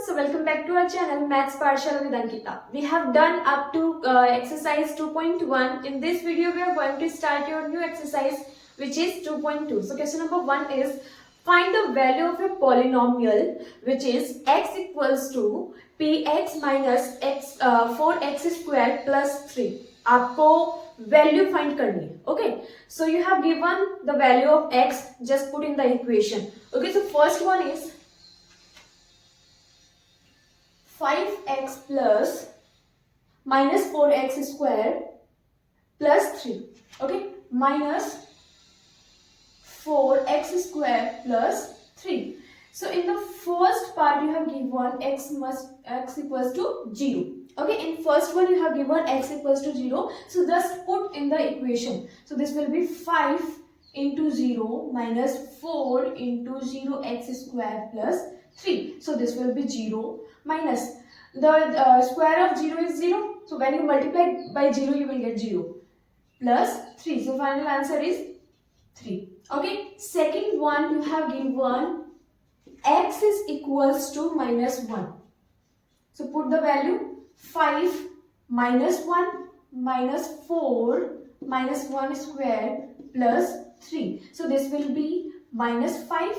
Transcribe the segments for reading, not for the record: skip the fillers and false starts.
So welcome back to our channel Maths Pathshala with Ankita. We have done up to exercise 2.1. In this video we are going to start your new exercise which is 2.2. So question number 1 is find the value of a polynomial which is x equals to px minus x 4x square plus 3. आपको value find करनी है. Okay. So you have given the value of x, just put in the equation. Okay. So first one is 5x plus minus 4x square plus 3. Okay, minus 4x square plus 3. So in the first part you have given x equals to 0. Okay, in first one you have given x equals to 0. So just put in the equation. So this will be 5 into 0 minus 4 into 0x square plus 3. So this will be 0 minus the square of 0 is 0. So when you multiply by 0 you will get 0 plus 3. So final answer is 3. Okay. Second one you have given x is equals to minus 1. So put the value 5 minus 1 minus 4 minus 1 square plus 3. So this will be minus 5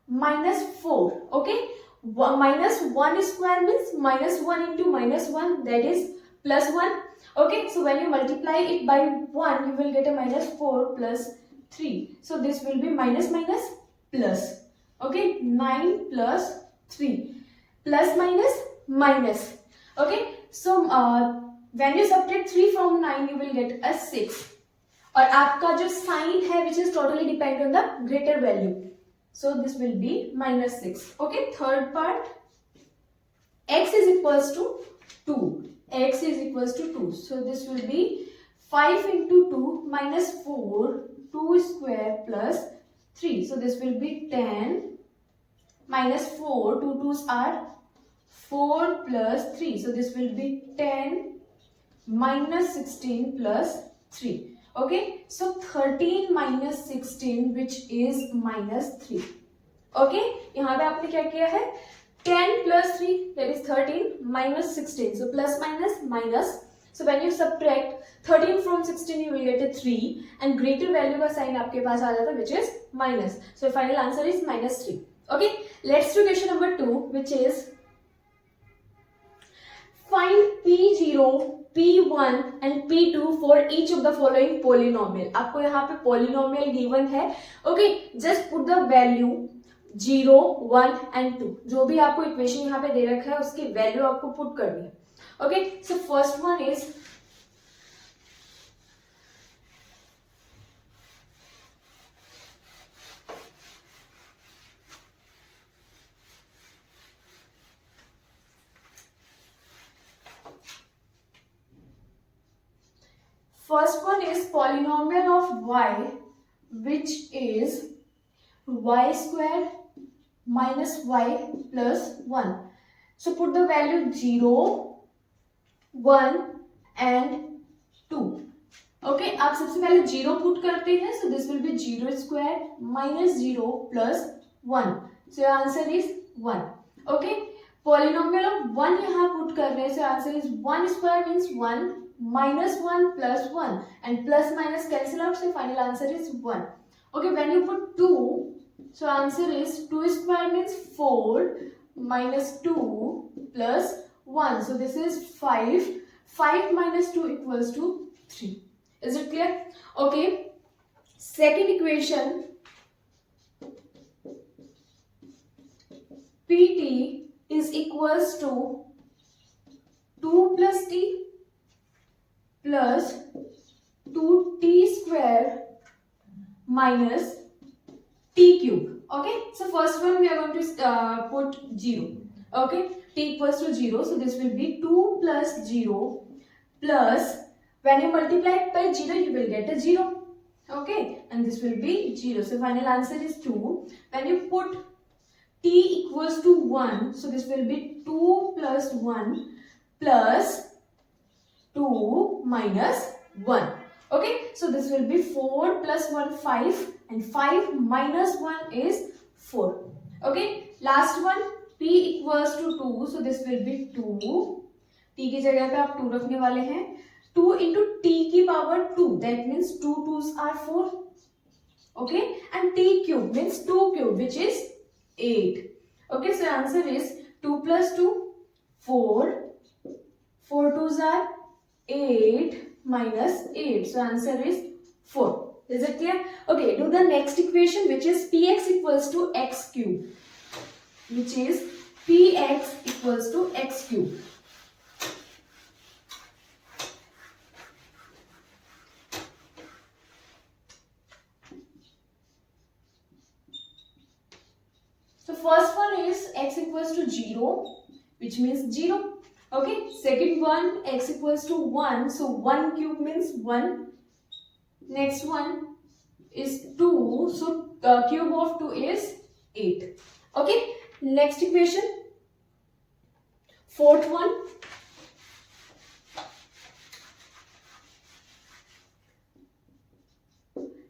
minus 4. Okay. Minus 1 square means minus 1 into minus 1, that is plus 1. Okay, so when you multiply it by 1 you will get a minus 4 plus 3. So this will be minus minus plus. Okay, 9 plus 3 plus minus minus. Okay, so when you subtract 3 from 9 you will get a 6. और आपका जो sign है which is totally depend on the greater value. So this will be minus 6. Okay, third part, x is equals to 2. X is equals to 2. So this will be 5 into 2 minus 4, 2 square plus 3. So this will be 10 minus 4, 2 2's are 4 plus 3. So this will be 10 minus 16 plus 3. Okay, so 13 minus 16 which is minus 3. Okay, यहाँ पे आपने क्या किया है 10 plus 3 that is 13 minus 16. So plus minus minus. So when you subtract 13 from 16 you will get a 3 and greater value का sign आपके पास आ जाता है which is minus. So final answer is minus 3. Okay, let's do question number 2 which is find P0, P1 and P2 for each of the following polynomial. आपको यहाँ पे polynomial given है. Okay, just put the value 0, 1 and 2. जो भी आपको equation यहाँ पे दे रखा है उसकी value आपको put करनी है. Okay, so first one is polynomial of y which is y square minus y plus 1. So put the value 0, 1 and 2. Okay, आप सबसे पहले 0 put करते हैं. So this will be 0 square minus 0 plus 1. So your answer is 1. Okay, polynomial of 1 यहाँ put कर रहे हैं. So answer is 1 square means 1 minus 1 plus 1 and plus minus cancel out. So final answer is 1. Okay, when you put 2, so answer is 2 square means 4 minus 2 plus 1. So this is 5. 5 minus 2 equals to 3. Is it clear? Okay. Second equation, Pt is equals to 2 plus t plus 2t square minus t cube. Okay, so first one we are going to put 0. Okay, t equals to 0. So this will be 2 plus 0 plus, when you multiply it by 0 you will get a 0. Okay, and this will be 0. So final answer is 2. When you put t equals to 1, so this will be 2 plus 1 plus 2 minus 1. Okay, so this will be 4 plus 1 5 and 5 minus 1 is 4. Okay, last one p equals to 2, so this will be 2, t की जगह पे आप 2 रखने वाले हैं, 2 into t की power 2, that means 2 2s are 4, okay, and t cube means 2 cube which is 8, okay, so answer is 2 plus 2 4, 4 2s are 8 minus 8, so answer is 4. Is it clear? Okay, do the next equation which is px equals to x cube, which is px equals to x cube. So first one is x equals to 0, which means 0. Okay, second one x equals to 1, so 1 cube means 1. Next one is 2, so cube of 2 is 8. Okay, next equation, fourth one,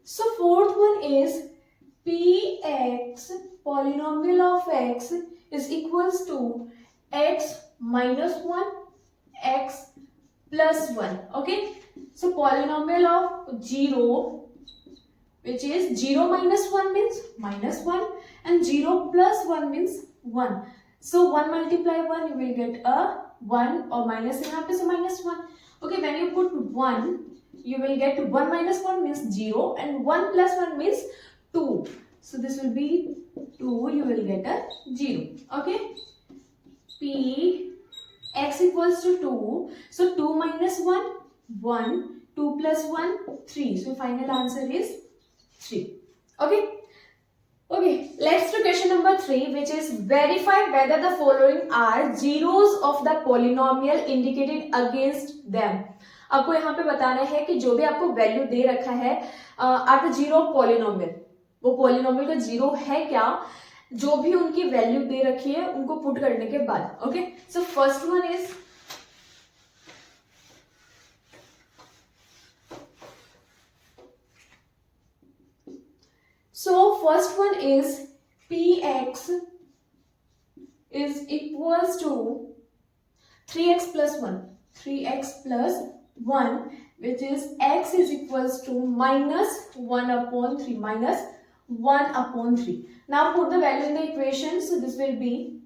so fourth one is px polynomial of x is equals to x minus 1 x plus 1. Okay, so polynomial of 0, which is 0 minus 1 means minus 1 and 0 plus 1 means 1. So 1 multiply 1 you will get a 1 or minus यहाँ पे, so minus 1. Okay, when you put 1 you will get 1 minus 1 means 0 and 1 plus 1 means 2. So this will be 2, you will get a 0. Okay, p x equals to 2, so 2 minus 1 1, 2 plus 1 3, so final answer is 3. Okay, okay, let's do question number 3, which is verify whether the following are zeros of the polynomial indicated against them. आपको यहाँ पे बताना है कि जो भी आपको value दे रखा है are the zero of polynomial, वो पॉलिनोमियल का जीरो है क्या, जो भी उनकी वैल्यू दे रखी है उनको पुट करने के बाद. Okay, so first one is first one is px is equals to 3x plus 1, 3x plus 1, which is x is equals to minus 1 upon 3, minus 1 upon 3. Now put the value in the equation, so this will be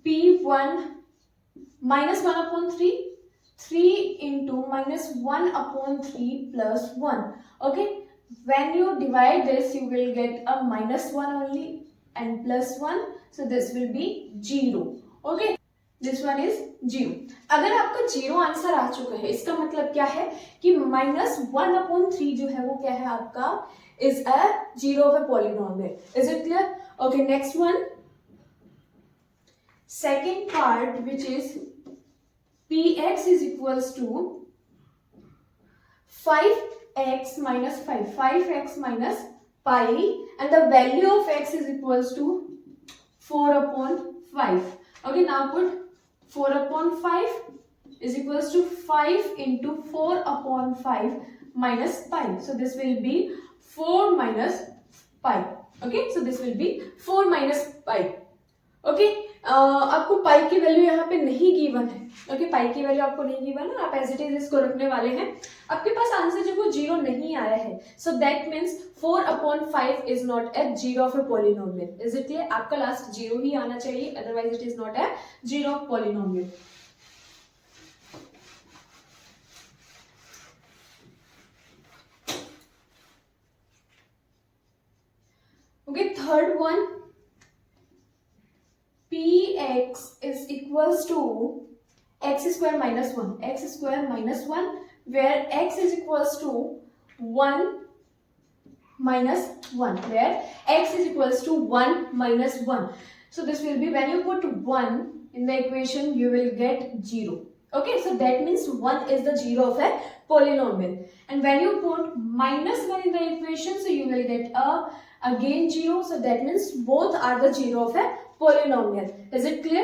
p1 minus 1 upon 3, 3 into minus 1 upon 3 plus 1. Okay, when you divide this you will get a minus 1 only and plus 1, so this will be 0. Okay, this one is 0. अगर आपका 0 answer आ चुका है इसका मतलब क्या है कि minus 1 upon 3 जो है वो क्या है आपका is a zero of a polynomial. Is it clear? Okay, next one, second part, which is px is equals to 5x minus 5, 5x minus pi, and the value of x is equals to 4 upon 5. Okay, now put 4 upon 5 is equals to 5 into 4 upon 5 minus pi. So this will be 4 minus pi. Okay, so this will be 4 minus pi. Okay, आपको पाई की value यहाँ पे नहीं given है. Okay, पाई की value आपको नहीं given है, आप एज इट इज इसको रखने वाले हैं. आपके पास आंसर जो वो 0 नहीं आया है, so that means 4 upon 5 is not a zero of a polynomial. Is it clear? आपका लास्ट 0 ही आना चाहिए, otherwise it is not a zero of polynomial. Okay, third one, px is equals to x square minus 1, x square minus 1, where x is equals to 1 minus 1, where x is equals to 1 minus 1. So this will be, when you put 1 in the equation you will get 0. Okay, so that means 1 is the zero of a polynomial, and when you put minus 1 in the equation, so you will get again 0, so that means both are the zero of a polynomial. Is it clear?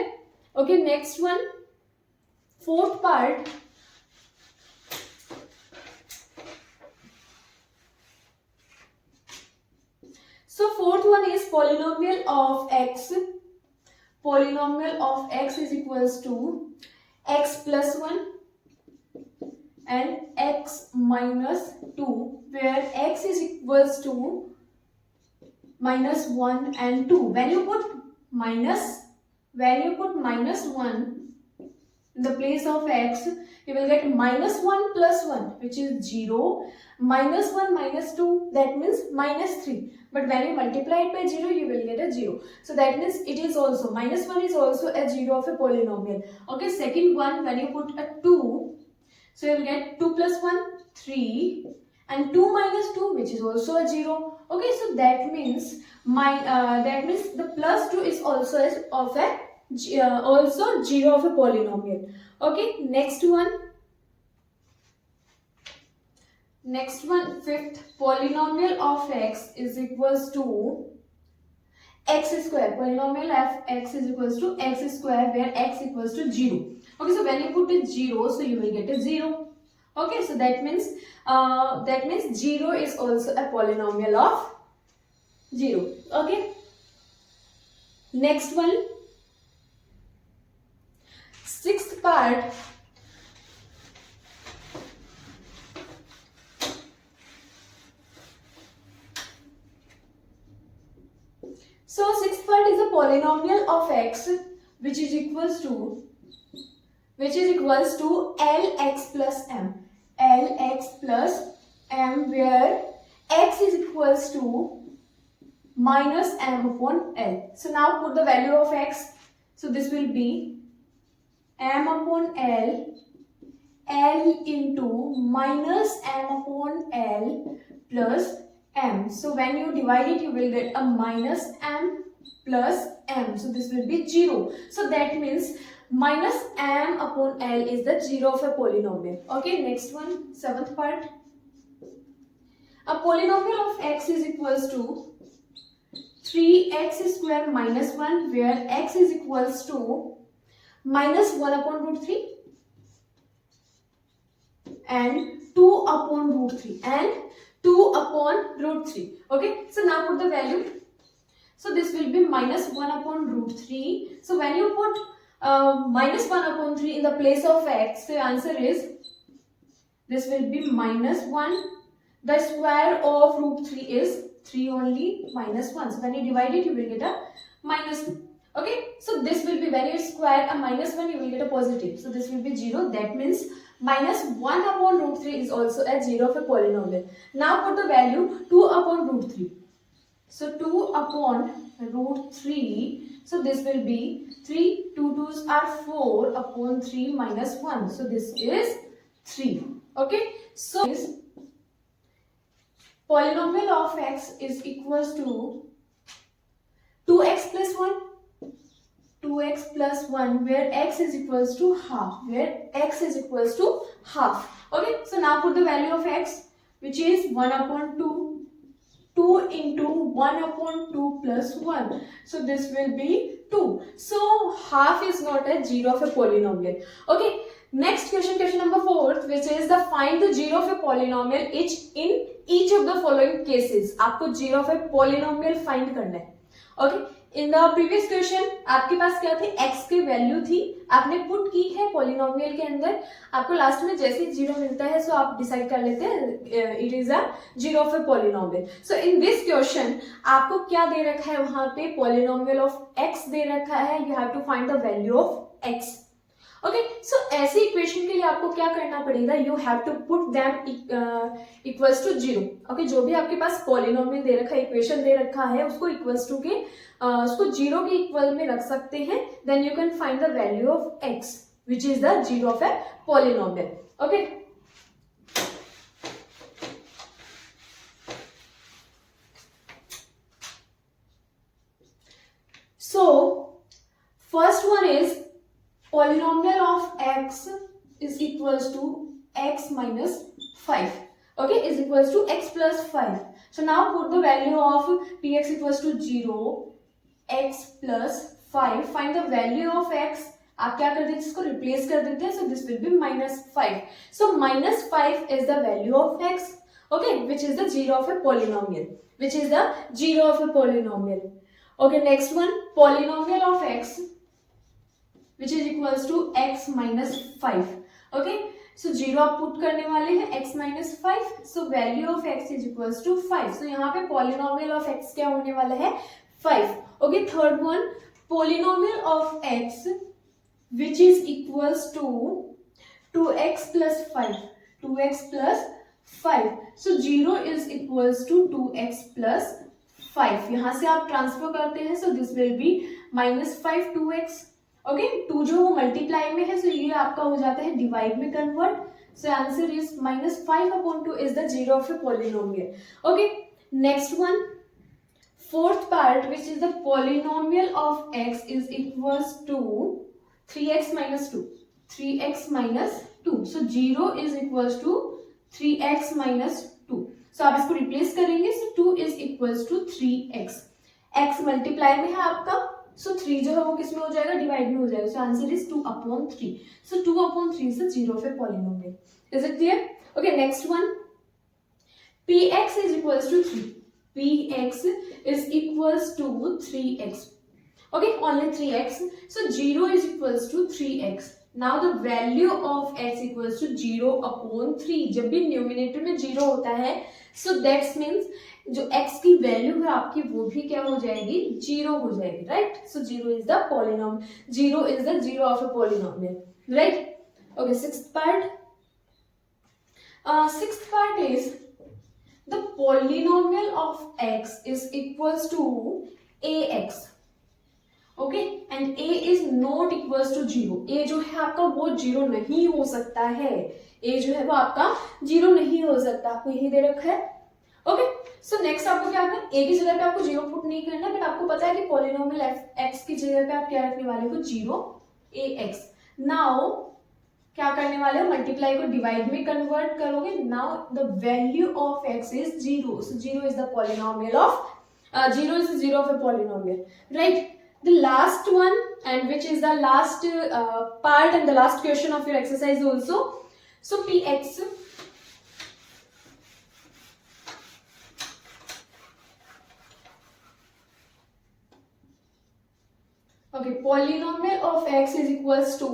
Okay, next one, fourth part, so fourth one is polynomial of x, polynomial of x is equals to x plus 1 and x minus 2, where x is equals to minus 1 and 2. When you put minus 1 in the place of x, you will get minus 1 plus 1, which is 0, minus 1 minus 2, that means minus 3. But when you multiply it by 0, you will get a 0. So that means it is also, minus 1 is also a 0 of a polynomial. Okay, second one, when you put a 2, so you will get 2 plus 1, 3, and 2 minus 2, which is also a 0. Okay, so that means the plus 2 is also also 0 of a polynomial. Okay, next one, fifth, polynomial of x is equals to x square. Polynomial of x is equals to x square, where x equals to 0. Okay, so when you put a 0, so you will get a 0. Okay, so that means 0 is also a polynomial of 0. Okay, next one, sixth part. So sixth part is a polynomial of x which is equals to Lx plus m. Lx plus m, where x is equals to minus m upon L. So now put the value of x. So this will be m upon L, L into minus m upon L plus m. So when you divide it, you will get a minus m plus m. So this will be 0. So that means minus m upon L is the 0 of a polynomial. Okay, next one, seventh part. A polynomial of x is equals to 3x square minus 1, where x is equals to minus 1 upon root 3 and 2 upon root 3 and 2 upon root 3. Okay, so now put the value. So this will be minus 1 upon root 3. So when you put minus 1 upon 3 in the place of x, the answer is, this will be minus 1. The square of root 3 is 3 only, minus 1. So when you divide it, you will get a minus 2. Okay, so this will be, when you square a minus 1, you will get a positive. So this will be 0. That means minus 1 upon root 3 is also a 0 of a polynomial. Now put the value 2 upon root 3. So 2 upon root 3. So this will be 3. 2 2s are 4 upon 3 minus 1. So this is 3. Okay. So this polynomial of x is equals to 2x plus 1. 2x plus 1, where x is equals to half. Okay, so now put the value of x, which is 1 upon 2. 2 into 1 upon 2 plus 1. So this will be 2. So half is not a 0 of a polynomial. Okay, next question number 4, which is the find the 0 of a polynomial in each of the following cases. आपको 0 of a polynomial find करना है. Okay, in the previous question आपके पास क्या थी, x की value थी, आपने put की है पॉलिनोमियल के अंदर. आपको लास्ट में जैसे ही 0 मिलता है, सो आप डिसाइड कर लेते हैं it is a 0 of a polynomial. So in this question आपको क्या दे रखा है, वहां पे पॉलिनोमियल ऑफ x दे रखा है. You have to find the value of x. Okay, so ऐसे इक्वेशन के लिए आपको क्या करना पड़ेगा, you have to put them equals to 0. Okay, जो भी आपके पास पॉलिनोमियल दे रखा है, इक्वेशन दे रखा है, उसको इक्वल्स टू के उसको 0 के इक्वल में रख सकते हैं. Then you can find the value of x, which is the 0 of a polynomial. Okay, so first one is polynomial of x is equals to x minus 5. Okay, is equals to x plus 5. So now put the value of px equals to 0, x plus 5. Find the value of x. आप क्या कर देते हैं, इसको replace कर देते हैं. So this will be minus 5. So minus 5 is the value of x. Okay, which is the 0 of a polynomial. Okay, next one, polynomial of x which is equals to x minus 5. Okay, so 0 आप put करने वाले हैं x minus 5, so value of x is equals to 5. so यहाँ पे polynomial of x क्या होने वाला है 5. Okay, third one, polynomial of x which is equals to 2x plus 5. 2x plus 5. so 0 is equals to 2x plus 5. यहाँ से आप transfer करते हैं, so this will be minus 5 2x. Okay, 2 जो वो मल्टीप्लाई में है, सो ये आपका हो जाता है डिवाइड में convert. So answer is minus 5/2 is the zero of a polynomial. Okay, next one, fourth part, which is the polynomial of x is equals to 3x minus 2. 3x minus 2. So 0 is equals to 3x minus 2. So आप इसको replace करेंगे, so 2 is equals to 3x. x multiply में है आपका, सो 3 जो है वो किस में हो जाएगा, डिवाइड में हो जाएगा. So answer is 2/3. So 2/3 is the zero of a polynomial. Is it clear? Okay, next one, px is equals to 3. px is equals to 3x. Okay, only 3x. So 0 is equals to 3x. Now the value of x equals to 0/3. जब भी numerator में 0 होता है, so that's means जो x की value है आपकी वो भी क्या हो जाएगी, 0 हो जाएगी, right. So 0 is the polynomial, 0 is the zero of a polynomial, right. Okay, sixth part is the polynomial of x is equals to ax. Okay, and a is not equals to 0. a जो है आपका वो 0 नहीं हो सकता है. a जो है वो आपका 0 नहीं हो सकता, आपको यही दे रखा है. ओके, सो नेक्स्ट आपको क्या करना है, a की जगह पे आपको 0 पुट नहीं करना, बट आपको पता है कि पॉलिनोमियल x की जगह पे आप क्या रखने वाले हो, 0 ax. नाउ क्या करने वाले हो, मल्टीप्लाई को डिवाइड में कन्वर्ट करोगे. Now the value of x is 0. So 0 is the polynomial of 0 is the zero of a polynomial, right. The last one, and which is the last part and the last question of your exercise also. So px, okay, polynomial of x is equals to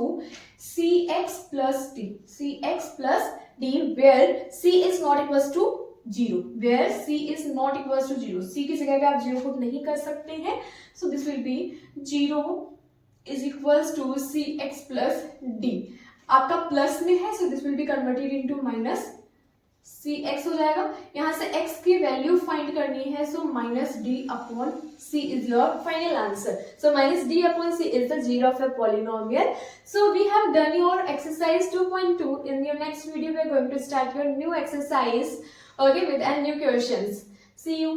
cx plus d. cx plus d where c is not equals to 0. where c is not equals to 0. c की जगह पे आप 0 put नहीं कर सकते हैं. so this will be 0 is equals to cx plus d. आपका plus में है, so this will be converted into minus cx हो जाएगा. यहाँ से x की वैल्यू फाइंड करनी है, so minus d upon c is your final answer. so minus d upon c is the zero of a polynomial. so we have done your exercise 2.2. in your next video we are going to start your new exercise, okay, with new questions. See you.